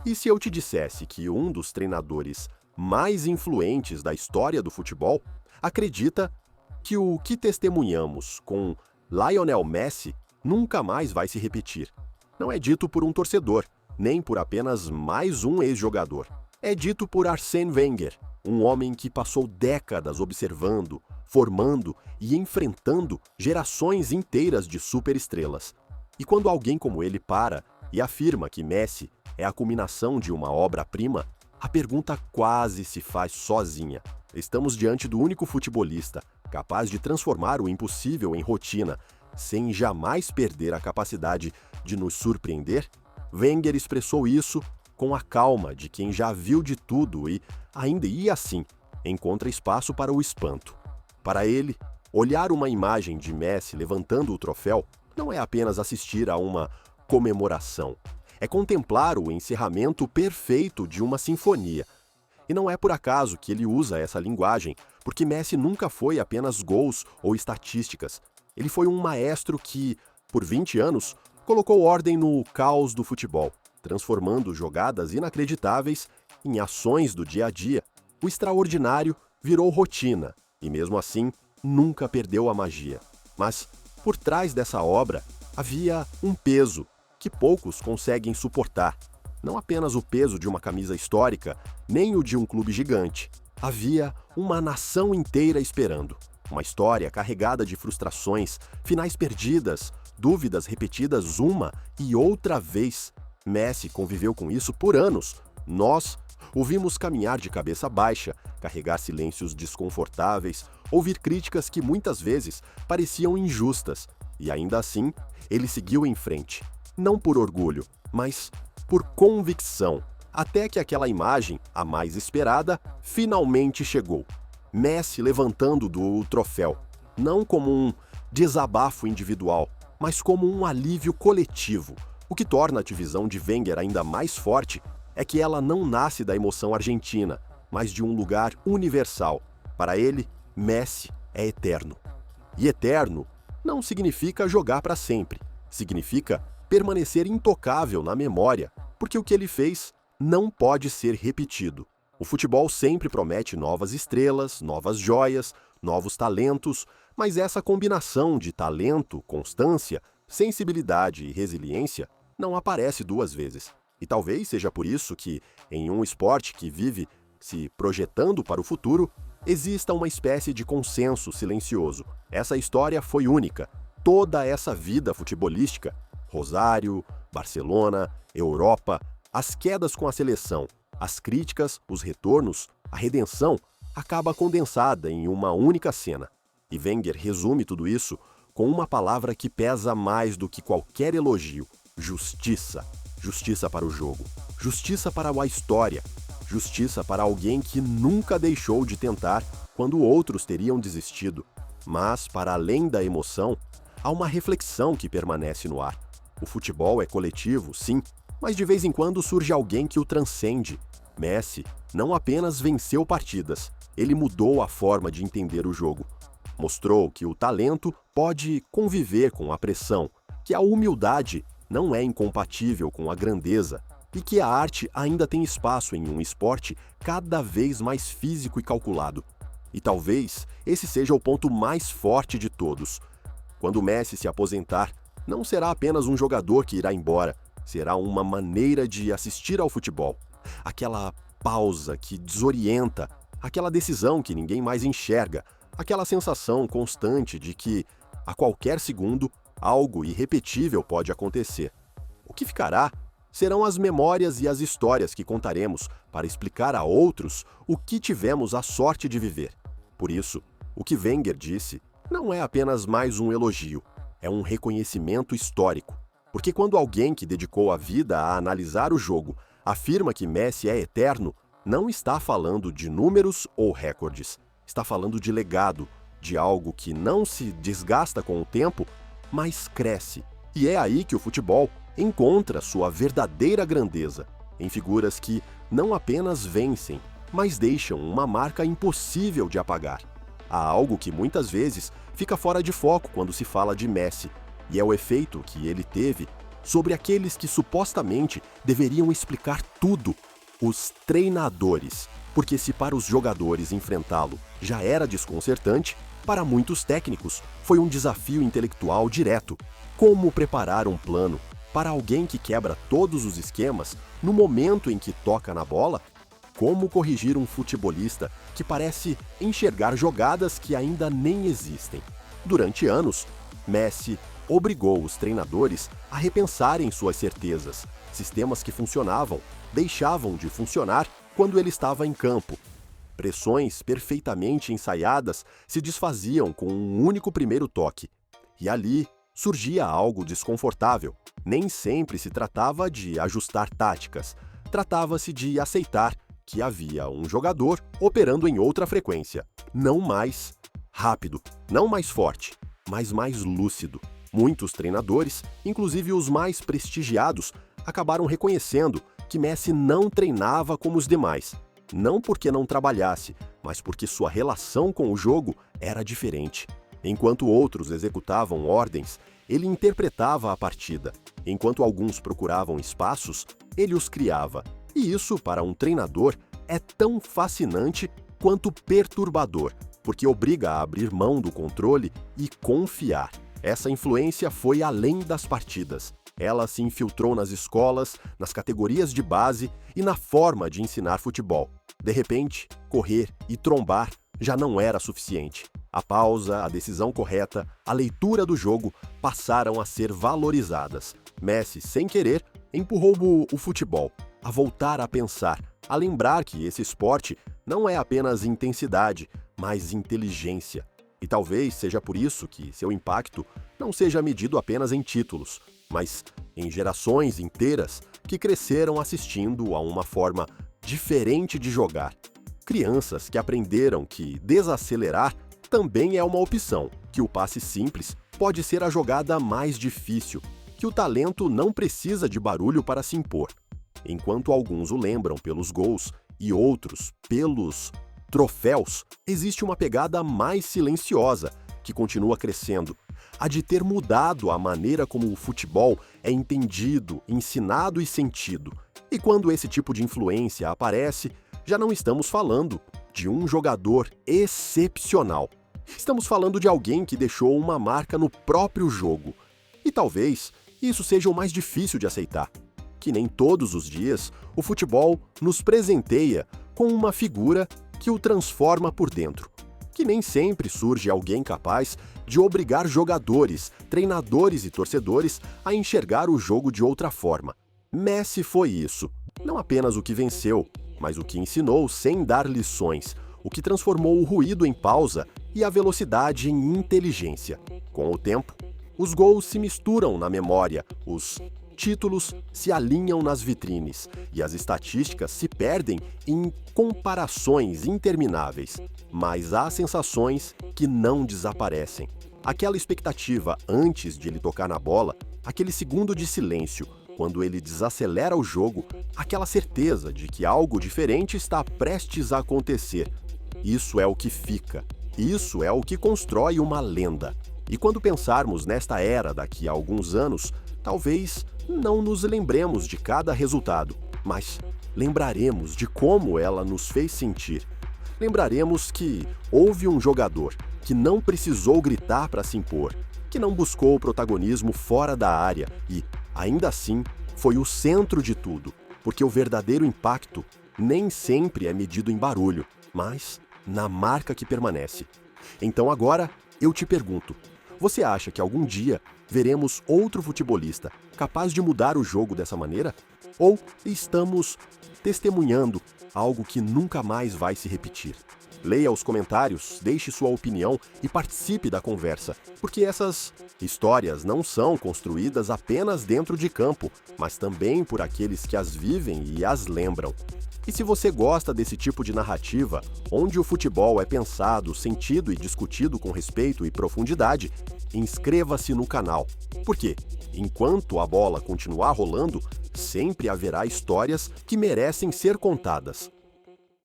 E se eu te dissesse que um dos treinadores mais influentes da história do futebol acredita que o que testemunhamos com Lionel Messi nunca mais vai se repetir? Não é dito por um torcedor, nem por apenas mais um ex-jogador. É dito por Arsène Wenger, um homem que passou décadas observando, formando e enfrentando gerações inteiras de superestrelas. E quando alguém como ele para e afirma que Messi é a culminação de uma obra-prima, a pergunta quase se faz sozinha. Estamos diante do único futebolista capaz de transformar o impossível em rotina, sem jamais perder a capacidade de nos surpreender? Wenger expressou isso com a calma de quem já viu de tudo e assim, encontra espaço para o espanto. Para ele, olhar uma imagem de Messi levantando o troféu não é apenas assistir a uma comemoração, é contemplar o encerramento perfeito de uma sinfonia. E não é por acaso que ele usa essa linguagem, porque Messi nunca foi apenas gols ou estatísticas. Ele foi um maestro que, por 20 anos, colocou ordem no caos do futebol, transformando jogadas inacreditáveis em ações do dia a dia. O extraordinário virou rotina e, mesmo assim, nunca perdeu a magia. Mas, por trás dessa obra, havia um peso que poucos conseguem suportar. Não apenas o peso de uma camisa histórica, nem o de um clube gigante. Havia uma nação inteira esperando. Uma história carregada de frustrações, finais perdidas, dúvidas repetidas uma e outra vez. Messi conviveu com isso por anos. Nós o vimos caminhar de cabeça baixa, carregar silêncios desconfortáveis, ouvir críticas que muitas vezes pareciam injustas. E ainda assim, ele seguiu em frente. Não por orgulho, mas por convicção. Até que aquela imagem, a mais esperada, finalmente chegou. Messi levantando do troféu, não como um desabafo individual, mas como um alívio coletivo. O que torna a divisão de Wenger ainda mais forte é que ela não nasce da emoção argentina, mas de um lugar universal. Para ele, Messi é eterno. E eterno não significa jogar para sempre, significa permanecer intocável na memória, porque o que ele fez não pode ser repetido. O futebol sempre promete novas estrelas, novas joias, novos talentos, mas essa combinação de talento, constância, sensibilidade e resiliência não aparece duas vezes. E talvez seja por isso que, em um esporte que vive se projetando para o futuro, exista uma espécie de consenso silencioso. Essa história foi única. Toda essa vida futebolística, Rosário, Barcelona, Europa, as quedas com a seleção, as críticas, os retornos, a redenção, acaba condensada em uma única cena. E Wenger resume tudo isso com uma palavra que pesa mais do que qualquer elogio: justiça. Justiça para o jogo, justiça para a história, justiça para alguém que nunca deixou de tentar quando outros teriam desistido. Mas, para além da emoção, há uma reflexão que permanece no ar. O futebol é coletivo, sim, mas de vez em quando surge alguém que o transcende. Messi não apenas venceu partidas, ele mudou a forma de entender o jogo. Mostrou que o talento pode conviver com a pressão, que a humildade não é incompatível com a grandeza e que a arte ainda tem espaço em um esporte cada vez mais físico e calculado. E talvez esse seja o ponto mais forte de todos. Quando Messi se aposentar, não será apenas um jogador que irá embora, será uma maneira de assistir ao futebol. Aquela pausa que desorienta, aquela decisão que ninguém mais enxerga, aquela sensação constante de que, a qualquer segundo, algo irrepetível pode acontecer. O que ficará serão as memórias e as histórias que contaremos para explicar a outros o que tivemos a sorte de viver. Por isso, o que Wenger disse não é apenas mais um elogio, é um reconhecimento histórico. Porque quando alguém que dedicou a vida a analisar o jogo afirma que Messi é eterno, não está falando de números ou recordes, está falando de legado, de algo que não se desgasta com o tempo, mas cresce. E é aí que o futebol encontra sua verdadeira grandeza, em figuras que não apenas vencem, mas deixam uma marca impossível de apagar. Há algo que muitas vezes fica fora de foco quando se fala de Messi, e é o efeito que ele teve sobre aqueles que supostamente deveriam explicar tudo, os treinadores. Porque se para os jogadores enfrentá-lo já era desconcertante, para muitos técnicos foi um desafio intelectual direto. Como preparar um plano para alguém que quebra todos os esquemas no momento em que toca na bola? Como corrigir um futebolista que parece enxergar jogadas que ainda nem existem? Durante anos, Messi obrigou os treinadores a repensarem suas certezas. Sistemas que funcionavam deixavam de funcionar quando ele estava em campo. Pressões perfeitamente ensaiadas se desfaziam com um único primeiro toque. E ali surgia algo desconfortável. Nem sempre se tratava de ajustar táticas. Tratava-se de aceitar que havia um jogador operando em outra frequência. Não mais rápido, não mais forte, mas mais lúcido. Muitos treinadores, inclusive os mais prestigiados, acabaram reconhecendo que Messi não treinava como os demais. Não porque não trabalhasse, mas porque sua relação com o jogo era diferente. Enquanto outros executavam ordens, ele interpretava a partida. Enquanto alguns procuravam espaços, ele os criava. E isso, para um treinador, é tão fascinante quanto perturbador, porque obriga a abrir mão do controle e confiar. Essa influência foi além das partidas. Ela se infiltrou nas escolas, nas categorias de base e na forma de ensinar futebol. De repente, correr e trombar já não era suficiente. A pausa, a decisão correta, a leitura do jogo passaram a ser valorizadas. Messi, sem querer, empurrou o futebol a voltar a pensar, a lembrar que esse esporte não é apenas intensidade, mas inteligência. E talvez seja por isso que seu impacto não seja medido apenas em títulos, mas em gerações inteiras que cresceram assistindo a uma forma diferente de jogar. Crianças que aprenderam que desacelerar também é uma opção, que o passe simples pode ser a jogada mais difícil, que o talento não precisa de barulho para se impor. Enquanto alguns o lembram pelos gols e outros pelos troféus, existe uma pegada mais silenciosa, que continua crescendo, a de ter mudado a maneira como o futebol é entendido, ensinado e sentido. E quando esse tipo de influência aparece, já não estamos falando de um jogador excepcional. Estamos falando de alguém que deixou uma marca no próprio jogo. E talvez isso seja o mais difícil de aceitar. Que nem todos os dias o futebol nos presenteia com uma figura que o transforma por dentro. Que nem sempre surge alguém capaz de obrigar jogadores, treinadores e torcedores a enxergar o jogo de outra forma. Messi foi isso. Não apenas o que venceu, mas o que ensinou sem dar lições, o que transformou o ruído em pausa e a velocidade em inteligência. Com o tempo, os gols se misturam na memória, os títulos se alinham nas vitrines e as estatísticas se perdem em comparações intermináveis. Mas há sensações que não desaparecem. Aquela expectativa antes de ele tocar na bola, aquele segundo de silêncio, quando ele desacelera o jogo, aquela certeza de que algo diferente está prestes a acontecer. Isso é o que fica. Isso é o que constrói uma lenda. E quando pensarmos nesta era daqui a alguns anos, talvez não nos lembremos de cada resultado, mas lembraremos de como ela nos fez sentir. Lembraremos que houve um jogador que não precisou gritar para se impor, que não buscou o protagonismo fora da área e, ainda assim, foi o centro de tudo, porque o verdadeiro impacto nem sempre é medido em barulho, mas na marca que permanece. Então agora, eu te pergunto, você acha que algum dia veremos outro futebolista capaz de mudar o jogo dessa maneira? Ou estamos testemunhando algo que nunca mais vai se repetir? Leia os comentários, deixe sua opinião e participe da conversa, porque essas histórias não são construídas apenas dentro de campo, mas também por aqueles que as vivem e as lembram. E se você gosta desse tipo de narrativa, onde o futebol é pensado, sentido e discutido com respeito e profundidade, inscreva-se no canal. Porque, enquanto a bola continuar rolando, sempre haverá histórias que merecem ser contadas.